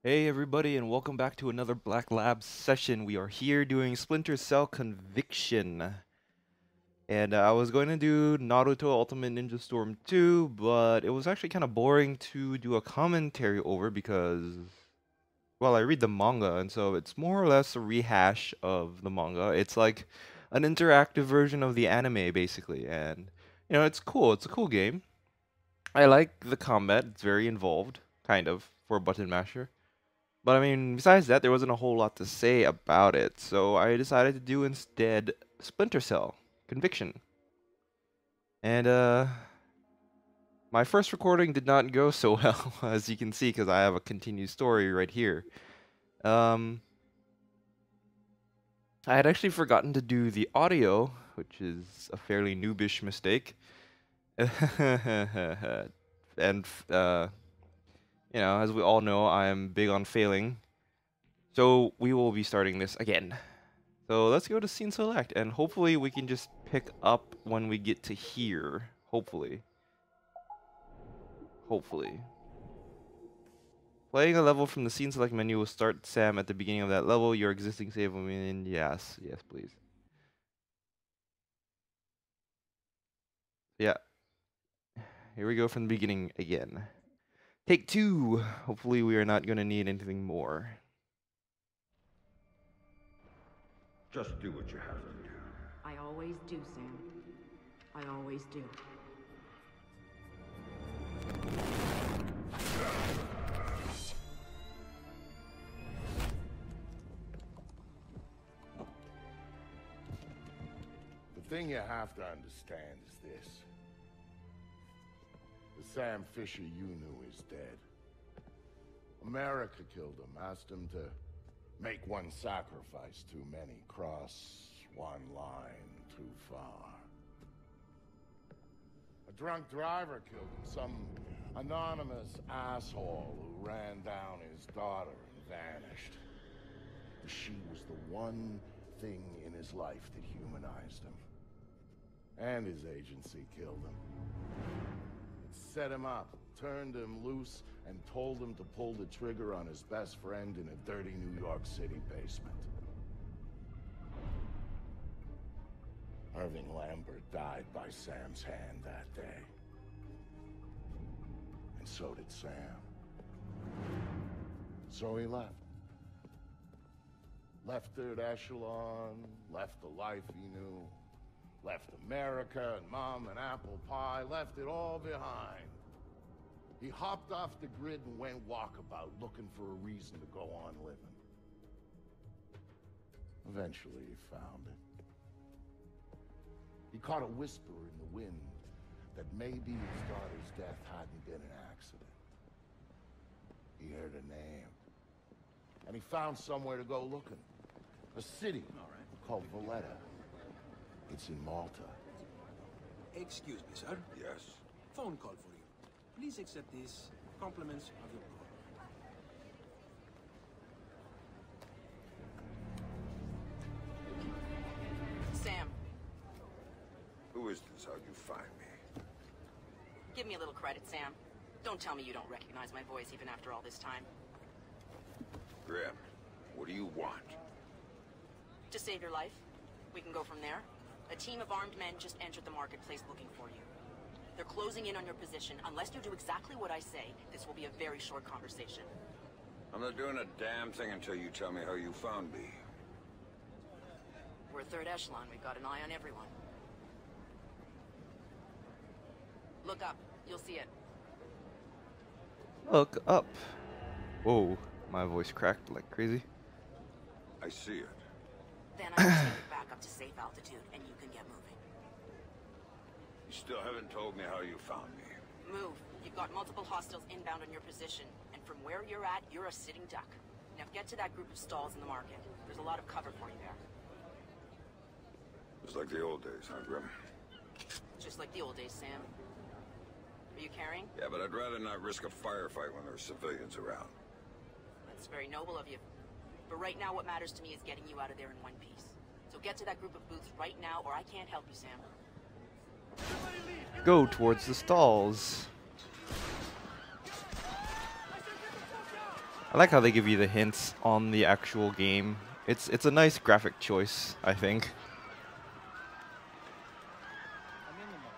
Hey everybody, and welcome back to another Black Lab session. We are here doing Splinter Cell Conviction. And I was going to do Naruto Ultimate Ninja Storm 2, but it was actually kind of boring to do a commentary over because, well, I read the manga, and so it's more or less a rehash of the manga. It's like an interactive version of the anime, basically. And, it's cool. It's a cool game. I like the combat. It's very involved, kind of, for a button masher. But I mean, besides that, there wasn't a whole lot to say about it, so I decided to do instead Splinter Cell Conviction. And my first recording did not go so well, as you can see, because I have a continued story right here. Um, I had actually forgotten to do the audio, which is a fairly noobish mistake. And as we all know, I am big on failing. So we will be starting this again. So let's go to scene select, and hopefully we can just pick up when we get to here. Hopefully. Hopefully. Playing a level from the scene select menu will start Sam at the beginning of that level. Your existing save will mean yes. Yes, please. Yeah. Here we go from the beginning again. Take two. Hopefully we are not going to need anything more. Just do what you have to do. I always do, Sam. I always do. The thing you have to understand is this. The Sam Fisher you knew is dead. America killed him, asked him to make one sacrifice too many, cross one line too far. A drunk driver killed him, some anonymous asshole who ran down his daughter and vanished. She was the one thing in his life that humanized him. And his agency killed him. It set him up, turned him loose, and told him to pull the trigger on his best friend in a dirty New York City basement. Irving Lambert died by Sam's hand that day. And so did Sam. So he left. Left Third Echelon, left the life he knew, left America and Mom and apple pie, left it all behind. He hopped off the grid and went walkabout, looking for a reason to go on living. Eventually he found it. He caught a whisper in the wind that maybe his daughter's death hadn't been an accident. He heard a name. And he found somewhere to go looking. A city called Valletta. It's in Malta. Excuse me, sir. Yes? Phone call for you. Please accept these compliments of your call. Sam, Who is this? How'd you find me? give me a little credit, Sam. Don't tell me you don't recognize my voice even after all this time. Grim, what do you want? To save your life, we can go from there. A team of armed men just entered the marketplace looking for you. They're closing in on your position. Unless you do exactly what I say, this will be a very short conversation. I'm not doing a damn thing until you tell me how you found me. We're Third Echelon. We've got an eye on everyone. Look up. You'll see it. Look up. Whoa, my voice cracked like crazy. I see it. Then I will take it back up to safe altitude, and you can get moving. You still haven't told me how you found me. Move. You've got multiple hostiles inbound on your position, and from where you're at, you're a sitting duck. Now get to that group of stalls in the market. There's a lot of cover for you there. It's like the old days, huh, Grim? Just like the old days, Sam. Are you carrying? Yeah, but I'd rather not risk a firefight when there's civilians around. That's very noble of you. But right now, what matters to me is getting you out of there in one piece. So get to that group of booths right now, or I can't help you, Sam. Go towards the stalls. I like how they give you the hints on the actual game. It's a nice graphic choice, I think.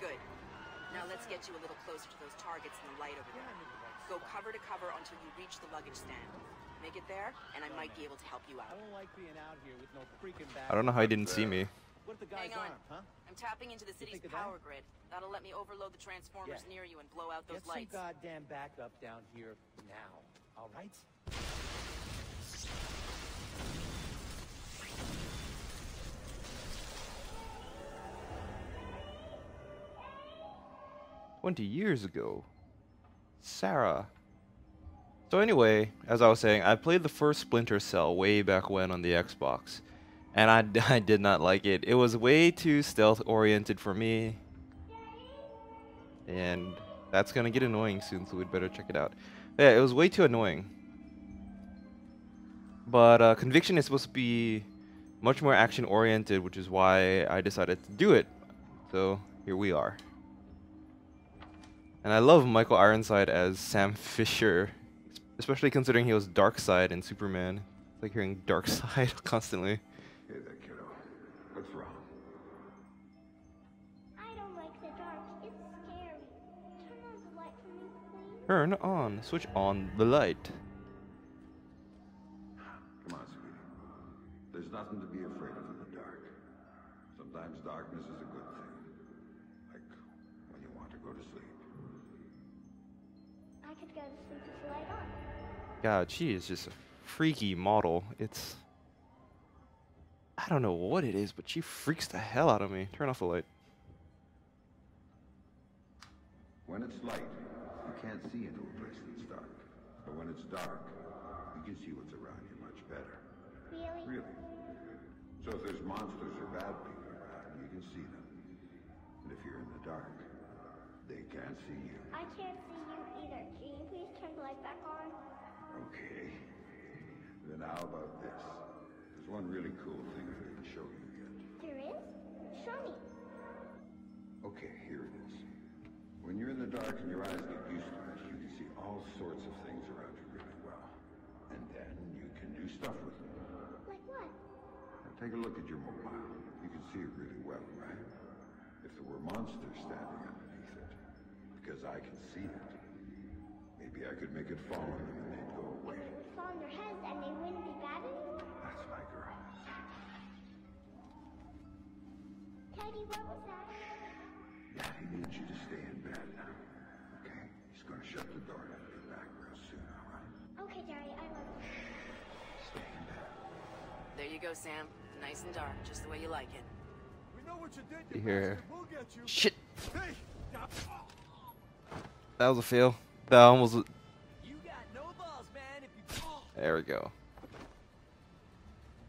Good. Now let's get you a little closer to those targets in the light over there. Go cover to cover until you reach the luggage stand. Make it there, and I might be able to help you out. I don't like being out here with no freaking back. I don't know how he didn't see me. What if the guy's Hang on. armed, huh? I'm tapping into the city's think of that? power grid. That'll let me overload the transformers Yeah. near you and blow out those Get some lights. goddamn backup down here now. All right? "20 years ago. Sarah." So anyway, as I was saying, I played the first Splinter Cell way back when on the Xbox. And I did not like it. It was way too stealth oriented for me. And that's gonna get annoying soon, so we'd better check it out. Yeah, it was way too annoying. But Conviction is supposed to be much more action oriented, which is why I decided to do it. So here we are. And I love Michael Ironside as Sam Fisher, especially considering he was Darkseid in Superman. It's like hearing Darkseid constantly. Hey there, kiddo. What's wrong? I don't like the dark. It's scary. Turn on the light for me, please. Turn on, switch on the light. Come on, sweetie. There's nothing to be afraid of in the dark. Sometimes darkness is a good thing. Like when you want to go to sleep. I could go to sleep with the light on. God, she is just a freaky model. I don't know what it is, but she freaks the hell out of me. Turn off the light. When it's light, you can't see into a place that's dark. But when it's dark, you can see what's around you much better. Really? Really. So if there's monsters or bad people around, you can see them. And if you're in the dark, they can't see you. I can't see you either. Can you please turn the light back on? Okay. Then how about this? There's one really cool thing I didn't show you yet. There is? Show me. Okay, here it is. When you're in the dark and your eyes get used to it, you can see all sorts of things around you really well. And then you can do stuff with them. Like what? Now take a look at your mobile. You can see it really well, right? If there were monsters standing underneath it, because I can see it, maybe I could make it fall on them and they'd go away. It would fall on their heads and they wouldn't be bad anymore? That's my girl. Teddy, what was that? Daddy needs you to stay in bed now. Okay? He's gonna shut the door and be back real soon, alright? Okay, Daddy, I love you. Stay in bed. There you go, Sam. Nice and dark, just the way you like it. We know what you did, You hear? bastard. We'll get you. Shit! Hey! That was a fail. That almost. You got no balls, man, if you... There we go.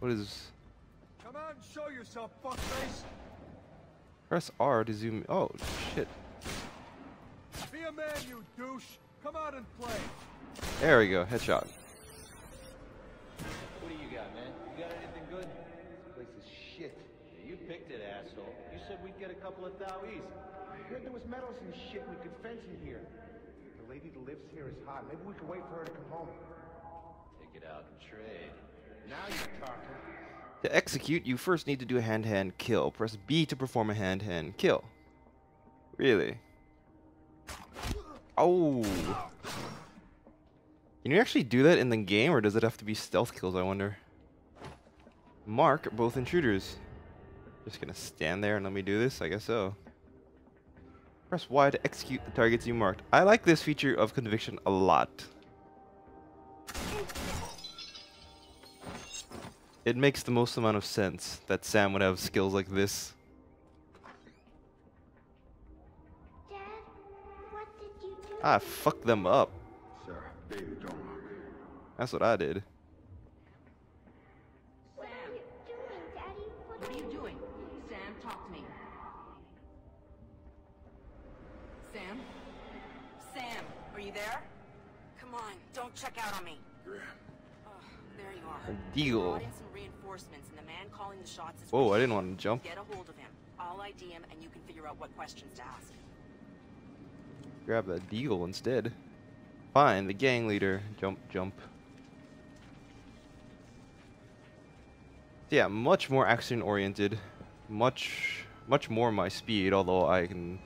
What is? Come out and show yourself, fuckface. Press R to zoom. Oh shit! Be a man, you douche. Come out and play. There we go. Headshot. What do you got, man? You got anything good? This place is shit. You picked it, asshole. You said we'd get a couple of thou easy. Heard there was metals and shit we could fence in here. The lady that lives here is hot. Maybe we can wait for her to come home. Take it out and trade. Now you're talking. To execute, you first need to do a hand-hand kill. Press B to perform a hand-hand kill. Really? Oh. Can you actually do that in the game, or does it have to be stealth kills, I wonder? Mark both intruders. Just gonna stand there and let me do this? I guess so. Press Y to execute the targets you marked. I like this feature of Conviction a lot. It makes the most amount of sense that Sam would have skills like this. Dad, what did you do? I fucked them up. Sarah, baby, don't look. That's what I did. What are you doing, Daddy? What are you doing? Sam, talk to me. Sam? Sam, are you there? Come on, don't check out on me. Graham. There you are. A deagle. Brought in some reinforcements, and the man calling the shots is... Whoa, I didn't want to jump. Get a hold of him. I'll ID him, and you can figure out what questions to ask. Grab that deagle instead. Fine, the gang leader. Jump, jump. Yeah, much more action oriented, much more my speed. Although I can